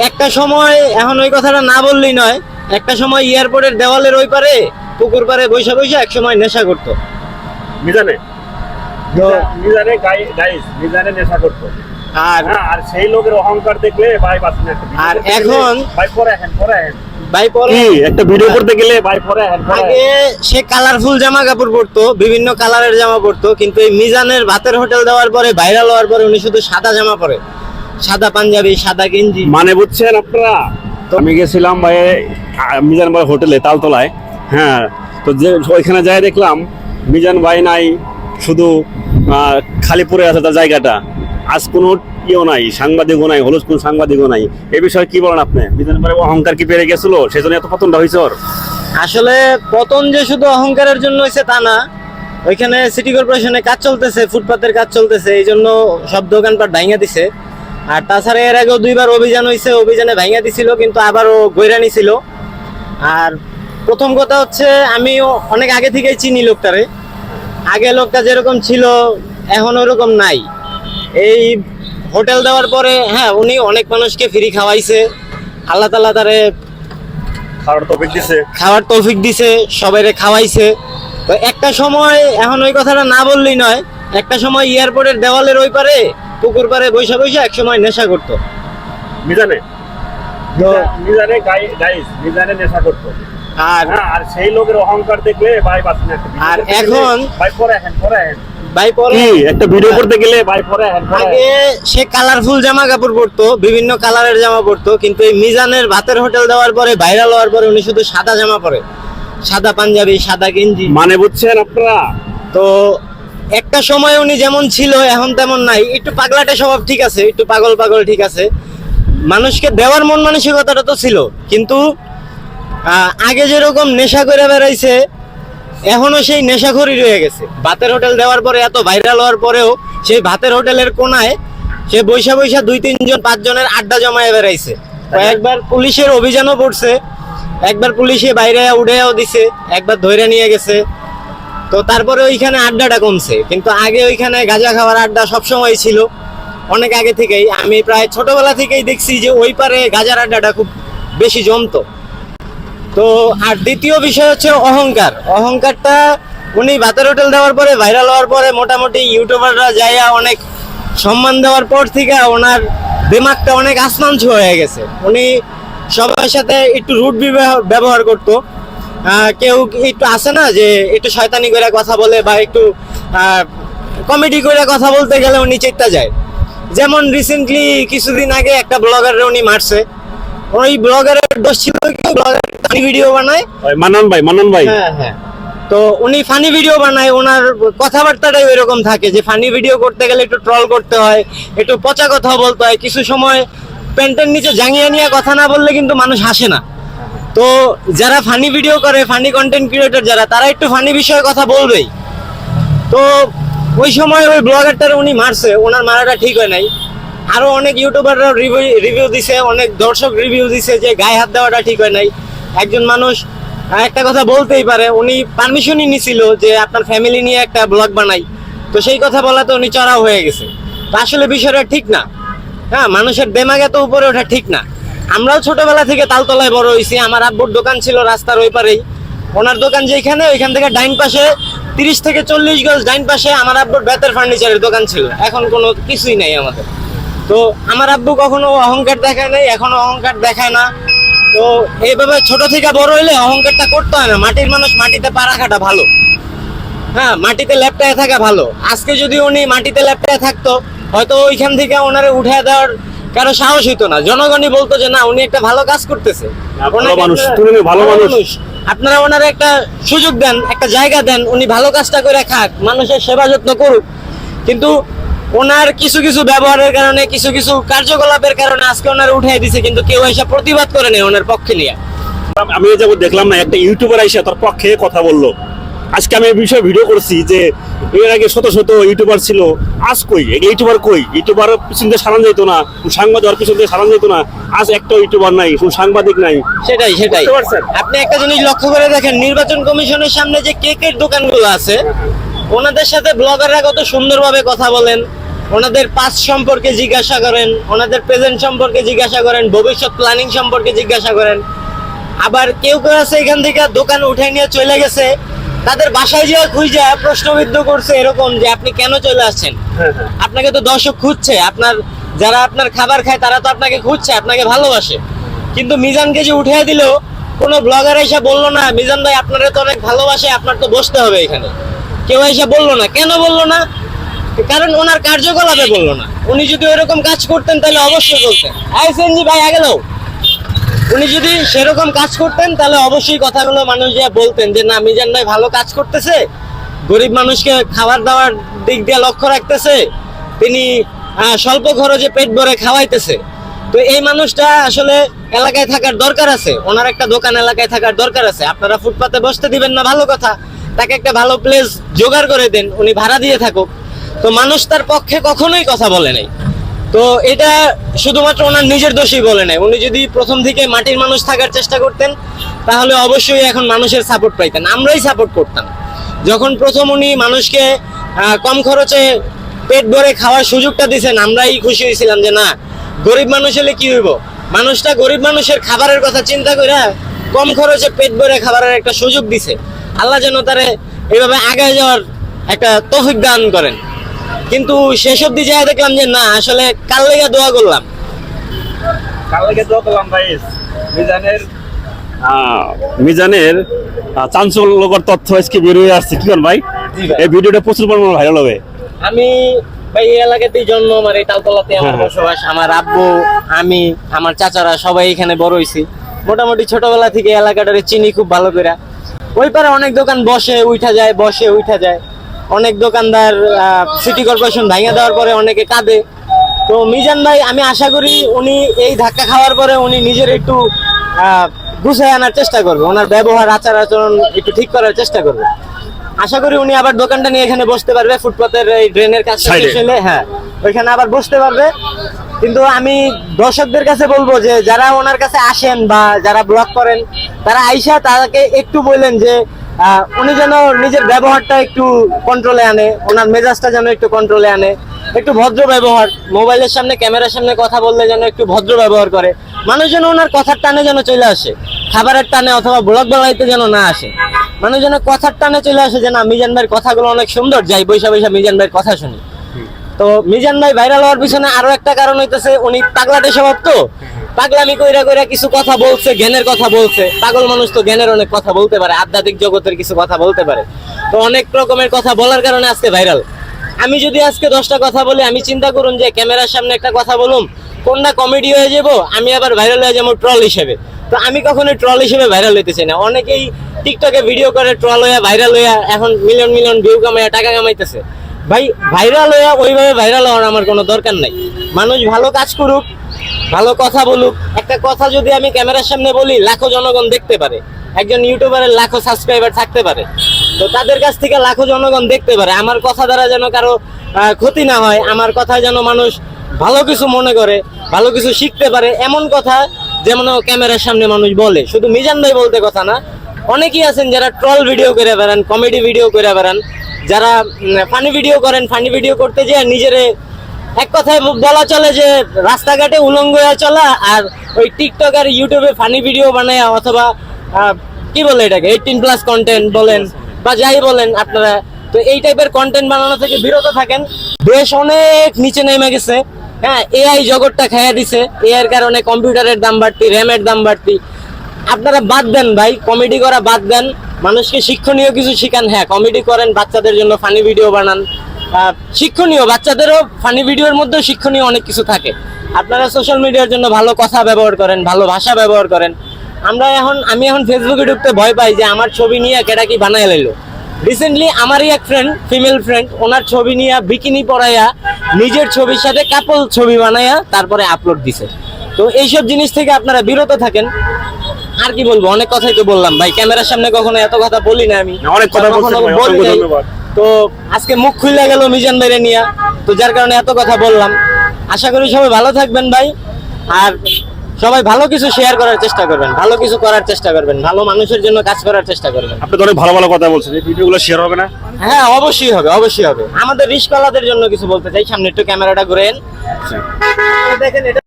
একটা সময় এখন ওই কথাটা না বললেই নয়, একটা সময় এয়ারপোর্টের দেওয়ালের ওই পারে পুকুর পারে বৈশা বৈশা এক সময় নেশা করতো। মিজানে তো মিজানে গাইস মিজানে নেশা করতো। আর আর সেই লোকের অহংকার দেখলে ভাই বাঁচি না। আর এখন ভাই পরে আহেন ভাই পরে একটা ভিডিও করতে গেলে ভাই পরে আহেন আগে সে কালারফুল জামা কাপড় পরতো, বিভিন্ন কালারের জামা পরতো, কিন্তু এই মিজানের ভাতের হোটেল দেওয়ার পরে ভাইরাল হওয়ার পরে উনি শুধু সাদা জামা পরে, সাদা পাঞ্জাবি, সাদা গেঞ্জি। মানে বুঝছেন আপনারা? তো আমি গেছিলাম ভাই মিজান ভাই হোটেলে তালতলায়। হ্যাঁ, তো যে ওইখানে যাই দেখলাম মিজান ভাই নাই, শুধু খালি পড়ে আছে তার জায়গাটা। আজ কোনো ইয়েও নাই, সাংবাদিকও নাই, হলুদ কোন সাংবাদিকও নাই। এই বিষয়ে কি বলেন আপনি? মিজান ভাই অহংকার কি বেড়ে গেছিল, সেজন্য এত পতনটা হয়েছে ওর? আসলে পতন যে শুধু অহংকারের জন্য হয়েছে তা না, ওইখানে সিটি কর্পোরেশনে কাজ চলতেছে, ফুটপাতের কাজ চলতেছে, এই জন্য সব দোকানপাট ভাঙা দিছে। আর তাছাড়া এর আগেও দুইবার অভিযান হয়েছে, অভিযানে ভাঙা দিছিল, কিন্তু আবারও গৈরানি ছিল। আর প্রথম কথা হচ্ছে আমি অনেক আগে থেকেই চিনি লোকটারে, আগে লোকটা যেরকম ছিল এখন ওরকম নাই। এই হোটেল দেওয়ার পরে হ্যাঁ উনি অনেক মানুষকে ফ্রি খাওয়াইছে, আল্লাহ তাআলা তারে খাওয়ার তৌফিক দিছে, সবাইরে খাওয়াইছে। তো একটা সময় এখন ওই কথাটা না বললেই নয়, একটা সময় এয়ারপোর্টের দেওয়ালের ওই পারে পুকুর পারে বৈশা বৈশা এক সময় নেশা করতো। মিজানে গাইস মিজানে নেশা করতো। আর সেই লোকের অহংকার দেখলে ভাই বাঁচি না। আর এখন ভাই পরে আহেন ভাই পরে একটা ভিডিও করতে গেলে ভাই পরে আহেন আগে সে কালারফুল জামা কাপড় পরতো, বিভিন্ন কালারের জামা পরতো, কিন্তু এই মিজানের ভাতের হোটেল দেওয়ার পরে ভাইরাল হওয়ার পরে উনি শুধু সাদা জামা পরে, সাদা পাঞ্জাবি, সাদা গেঞ্জি। মানে বুঝছেন আপনারা? তো একটা সময় উনি যেমন ছিল এখন তেমন নাই, একটু পাগলাটে স্বভাব ঠিক আছে, একটু পাগল পাগল ঠিক আছে, মানুষকে দেওয়ার মন মানসিকতাটা তো ছিল, কিন্তু আগে যেরকম নেশা করে বেড়াইছে এখনো সেই নেশাখোরই রয়ে গেছে। ভাতের হোটেল দেওয়ার পরে এত ভাইরাল হওয়ার পরেও সেই ভাতের হোটেলের কোনায় সে বৈশা বৈশা 2-3 জন 5 জনের আড্ডা জমায়ে বেড়াইছে। একবার পুলিশের অভিযানও পড়ছে, একবার পুলিশে বাইরে উড়েও দিছে, একবার ধরে নিয়ে গেছে। তো তারপরে ওইখানে আড্ডাটা কমছে, কিন্তু আগে ওইখানে গাঁজা খাওয়ার আড্ডা সবসময় ছিল, অনেক আগে থেকেই। আমি প্রায় ছোটবেলা থেকেই দেখছি যে ওই পারে গাঁজার আড্ডাটা খুব বেশি জমতো। তো আর দ্বিতীয় বিষয় হচ্ছে অহংকার। অহংকারটা উনি ভাতের হোটেল দেওয়ার পরে ভাইরাল হওয়ার পরে মোটামুটি ইউটিউবাররা যাইয়া অনেক সম্মান দেওয়ার পর থেকে ওনার দিমাগটা অনেক আসমান ছোঁয়া হয়ে গেছে। উনি সবার সাথে একটু রুড ব্যবহার করতো। কেউ একটু আসে না যে একটু শয়তানি করে কথা বলে বা একটু কমেডি করে কথা বলতে গেলে উনি চেষ্টা যায়। যেমন রিসেন্টলি কিছুদিন আগে একটা ব্লগারে উনি মারছে, ওই ব্লগারের দোষ ছিল কি, ব্লগার ফানি ভিডিও বানায়, মানন ভাই হ্যাঁ। তো উনি ফানি ভিডিও বানায়, ওনার কথাবার্তাটাই ওইরকম থাকে যে ফানি ভিডিও করতে গেলে একটু ট্রল করতে হয়, একটু পচা কথা বলতে হয়, কিছু সময় প্যান্টের নিচে জাঙ্গিয়া নিয়ে কথা না বললে কিন্তু মানুষ হাসে না। তো যারা ফানি ভিডিও করে, ফানি কন্টেন্ট ক্রিয়েটর যারা, তারা একটু ফানি বিষয়ে কথা বলবেই। তো ওই সময় ওই ব্লগারটার উনি মারছে, ওনার মারাটা ঠিক হয় নাই। আরো অনেক ইউটিউবাররা রিভিউ দিছে, অনেক দর্শক রিভিউ দিছে যে গায়ে হাত দেওয়াটা ঠিক হয় নাই। একজন মানুষ একটা কথা বলতেই পারে, উনি পারমিশনই নিছিল যে আপনার ফ্যামিলি নিয়ে একটা ব্লগ বানাই, তো সেই কথা বলাতে উনি চড়াও হয়ে গেছে। তো আসলে বিষয়টা ঠিক না। হ্যাঁ, মানুষের দেমাগ এত উপরে ওঠা ঠিক না। আমরাও ছোটবেলা থেকে তালতলায় বড় হয়েছি, আমার আব্বুর দোকান ছিল রাস্তার ওই পারেই, ওনার দোকান যেখানে, ওইখান থেকে ডাইন পাশে 30 থেকে 40 গজ ডাইন পাশে আমার আব্বুর বেতের ফার্নিচারের দোকান ছিল। এখন কোনো কিছুই নাই আমাদের। তো আমার আব্বু কখনো অহংকার দেখায় নাই, এখনো অহংকার দেখায় না। তো এইভাবে ছোট থেকে বড় হইলে অহংকারটা করতে হয় না। মাটির মানুষ মাটিতে পা রাখাটা ভালো, হ্যাঁ, মাটিতে লেপটায় থাকা ভালো। আজকে যদি উনি মাটিতে লেপটায় থাকতো, হয়তো ওইখান থেকে ওনারে উঠে দেওয়ার কারো সাহস হইতো না। জনগণই বলতো যে না, উনি একটা ভালো কাজ করতেছে, ভালো মানুষ, আপনারা ওনারে একটা সুযোগ দেন, একটা জায়গা দেন, উনি ভালো কাজটা করে খাক, মানুষের সেবা যত্ন করুক। কিন্তু ওনার কিছু কিছু ব্যবহারের কারণে, কিছু কিছু কার্যকলাপের কারণে আজকে ওনার উঠাই দিছে, কিন্তু কেউ এসে প্রতিবাদ করে নেই ওনার পক্ষে নিয়ে। আমি যাবো দেখলাম না একটা ইউটিউবার এসে তার পক্ষে কথা বললো। আজকে আমি এই বিষয়ে ভিডিও করছি যে এর আগে শত শত ইউটিউবার ছিল, আজ কই ইউটিউবার, কই ইউটিউবার পিছন দিয়ে সারান যেত না, সাংবাদিক পিছন দিয়ে সারান যেত না, আজ একটা ইউটিউবার নাই, সাংবাদিক নাই। সেটাই আপনি একটা জিনিস লক্ষ্য করে দেখেন, নির্বাচন কমিশনের সামনে যে কেকের দোকানগুলো আছে, ওনাদের সাথে ব্লগাররা কত সুন্দরভাবে কথা বলেন, ওনাদের পাস্ট সম্পর্কে জিজ্ঞাসা করেন, ওনাদের প্রেজেন্ট সম্পর্কে জিজ্ঞাসা করেন, ভবিষ্যৎ প্ল্যানিং সম্পর্কে জিজ্ঞাসা করেন। আবার কেউ কেউ আছে এখান থেকে দোকান উঠাই নিয়ে চলে গেছে, তাদের বাসায় যাওয়া খুঁজে প্রশ্নবিদ্ধ করছে এরকম যে আপনি কেন চলে আসছেন, আপনাকে তো দর্শক খুঁজছে, আপনার যারা আপনার খাবার খায় তারা তো আপনাকে খুঁজছে, আপনাকে ভালোবাসে। কিন্তু মিজানকে যে উঠিয়ে দিল, কোনো ব্লগার এসে বললো না মিজান ভাই আপনারা তো অনেক ভালোবাসে, আপনার তো বসতে হবে এখানে। কেউ এসে বললো না। কেন বললো না? কারণ ওনার কার্যকলাপে বললো না। উনি যদি ওইরকম কাজ করতেন তাহলে অবশ্যই বলতেন, সেনজি ভাই আগে নাও। উনি যদি সেরকম কাজ করতেন তাহলে অবশ্যই কথাগুলো মানুষ যা বলতেন যে না মিজান ভাই ভালো কাজ করতেছে, গরিব মানুষকে খাবার দাবার দিক দিয়ে লক্ষ্য রাখতেছে, তিনি স্বল্প খরচে পেট ভরে খাওয়াইতেছে। তো এই মানুষটা আসলে এলাকায় থাকার দরকার আছে, ওনার একটা দোকান এলাকায় থাকার দরকার আছে। আপনারা ফুটপাতে বসতে দিবেন না ভালো কথা, তাকে একটা ভালো প্লেস জোগাড় করে দেন, উনি ভাড়া দিয়ে থাকুক। তো মানুষ তার পক্ষে কখনোই কথা বলে নাই। তো এটা শুধুমাত্র ওনার নিজের দোষই বলে নাই। উনি যদি প্রথম থেকে মাটির মানুষ থাকার চেষ্টা করতেন তাহলে অবশ্যই এখন মানুষের সাপোর্ট পাইতেন, আমরাই সাপোর্ট করতাম। যখন প্রথম উনি মানুষকে কম খরচে পেট ভরে খাওয়ার সুযোগটা দিয়েছেন, আমরাই খুশি হয়েছিলাম যে না গরিব মানুষ হলে কি হইব, মানুষটা গরিব মানুষের খাবারের কথা চিন্তা করে কম খরচে পেট ভরে খাবারের একটা সুযোগ দিছে। আল্লাহ যেন তারে এইভাবে আগায় যাওয়ার একটা তৌফিক দান করেন। কিন্তু শেষ অব্দি যায় দেখলাম যে না আসলে কাল লেগে দোয়া করলাম। ভাই মিজানের চাঞ্চল্যকর তথ্য আজকে বেরিয়ে আসছে, কি করেন ভাই? এই ভিডিওটা প্রচুর পরিমাণে ভাইরাল হবে। আমি ভাই এই এলাকাতেই জন্ম, আমার এই তালতলাতে আমার বসবাস। আমার আব্বু, আমি, আমার চাচারা সবাই এখানে বড় হইছি। মোটামুটি ছোটবেলা থেকে এলাকাটারে চিনি খুব ভালো করে। ওই পারে অনেক দোকান বসে উঠা যায়, বসে উঠা যায়। অনেক দোকানদার সিটি কর্পোরেশন ভাঙিয়ে দেওয়ার পরে অনেকে কাঁদে। তো মিজান ভাই আমি আশা করি উনি এই ধাক্কা খাওয়ার পরে উনি নিজের একটু গুছায় আনার চেষ্টা করবে, ওনার ব্যবহার আচার আচরণ একটু ঠিক করার চেষ্টা করবে। আশা করি উনি আবার দোকানটা নিয়ে এখানে বসতে পারবে, ফুটপাতের এই ড্রেনের কাছে এসে, হ্যাঁ ওইখানে আবার বসতে পারবে। কিন্তু আমি দর্শকদের কাছে বলবো যে যারা ওনার কাছে আসেন বা যারা ব্লগ করেন তারা আইসা তাকে একটু বললেন যে উনি যেন নিজের ব্যবহারটা একটু কন্ট্রোলে আনে, ওনার মেজাজটা যেন একটু কন্ট্রোলে আনে, একটু ভদ্র ব্যবহার, মোবাইলের সামনে ক্যামেরার সামনে কথা বললে যেন একটু ভদ্র ব্যবহার করে, মানুষ যেন ওনার কথার টানে যেন চলে আসে, খাবারের টানে অথবা ব্লগ বানাইতে যেন না আসে, মানুষ যেন কথার টানে চলে আসে যে না মিজান ভাইয়ের কথাগুলো অনেক সুন্দর, যাই বৈশা বৈশা মিজান ভাইয়ের কথা শুনি। তো মিজান ভাই ভাইরাল হওয়ার পিছনে আরো একটা কারণ হইতেছে উনি পাগলাটে স্বভাব, তো পাগলামি কইরা কইরা কিছু কথা বলছে, জ্ঞানের কথা বলছে। পাগল মানুষ তো জ্ঞানের অনেক কথা বলতে পারে, আধ্যাত্মিক জগতের কিছু কথা বলতে পারে। তো অনেক রকমের কথা বলার কারণে আজকে ভাইরাল। আমি যদি আজকে 10টা কথা বলি, আমি চিন্তা করুন যে ক্যামেরার সামনে একটা কথা বলুম, কোনটা কমেডি হয়ে যাব, আমি আবার ভাইরাল হয়ে যাবো ট্রল হিসেবে। তো আমি কখনোই ট্রল হিসেবে ভাইরাল হইতে চাই না। অনেকেই টিকটকে ভিডিও করে ট্রল হইয়া ভাইরাল হইয়া এখন মিলিয়ন মিলিয়ন ভিউ কামাইয়া টাকা কামাইতেছে। ভাই ভাইরাল হইয়া ওইভাবে ভাইরাল হওয়ার আমার কোনো দরকার নাই। মানুষ ভালো কাজ করুক, ভালো কথা বলুক। একটা কথা যদি আমি ক্যামেরার সামনে বলি, লাখো জনগণ দেখতে পারে, একজন ইউটিউবারের লাখো সাবস্ক্রাইবার থাকতে পারে, তো তাদের কাছ থেকে লাখো জনগণ দেখতে পারে। আমার কথা দ্বারা যেন কারো ক্ষতি না হয়, আমার কথা যেন মানুষ ভালো কিছু মনে করে, ভালো কিছু শিখতে পারে, এমন কথা যেমন ক্যামেরার সামনে মানুষ বলে। শুধু মিজান ভাই বলতে কথা না, অনেকেই আছেন যারা ট্রল ভিডিও করে বেড়ান, কমেডি ভিডিও করে বেড়ান, যারা ফানি ভিডিও করেন, ফানি ভিডিও করতে যেয়ে নিজের এক কথায় বলা চলে যে রাস্তাঘাটে উলঙ্গ হয়ে চলা, আর ওই টিকটক আর ইউটিউবে ফানি ভিডিও বানায় অথবা কি বলে এটাকে 18+ কন্টেন্ট বলেন বা যাই বলেন আপনারা, তো এই টাইপের কন্টেন্ট বানানো থেকে বিরত থাকেন। দেশ অনেক নিচে নেমে গেছে, হ্যাঁ এআই জগৎটা খাইয়া দিছে। এআইয়ের কারণে কম্পিউটারের দাম বাড়তি, র্যামের দাম বাড়তি। আপনারা বাদ দেন ভাই, কমেডি করা বাদ দেন, মানুষকে শিক্ষণীয় কিছু শিখান। হ্যাঁ কমেডি করেন, বাচ্চাদের জন্য ফানি ভিডিও বানান, শিক্ষণীয়, বাচ্চাদেরও ফানি ভিডিওর মধ্যেও শিক্ষণীয় অনেক কিছু থাকে। আপনারা সোশ্যাল মিডিয়ার জন্য ভালো কথা ব্যবহার করেন, ভালো ভাষা ব্যবহার করেন। আমি এখন ফেসবুকে ঢুকতে ভয় পাই যে আমার ছবি নিয়ে কেটা কি বানায় লাইলো। রিসেন্টলি আমারই এক ফ্রেন্ড, ফিমেল ফ্রেন্ড, ওনার ছবি নিয়ে বিকিনি পরাইয়া নিজের ছবির সাথে কাপল ছবি বানাইয়া তারপরে আপলোড দিছে। তো এইসব জিনিস থেকে আপনারা বিরত থাকেন। আর কি বলবো, অনেক কথাই তো বললাম ভাই, ক্যামেরার সামনে কখনো এত কথা বলি না আমি, অনেক কথা বলি নাই। তো আজকে মুখ খুলে গেল মিজান ভাইরে নিয়ে, তো যার কারণে এত কথা বললাম। আশা করি সবাই ভালো থাকবেন ভাই। আর সবাই ভালো কিছু শেয়ার করার চেষ্টা করবেন, ভালো কিছু করার চেষ্টা করবেন, ভালো মানুষের জন্য কাজ করার চেষ্টা করবেন। আপনি তো অনেক ভালো ভালো কথা বলছেন, এই ভিডিওগুলো শেয়ার হবে না? হ্যাঁ অবশ্যই হবে, অবশ্যই হবে। আমাদের রিস্কওয়ালাদের জন্য কিছু বলতে চাই, সামনে একটু ক্যামেরাটা ঘুরেন। দেখেন এটা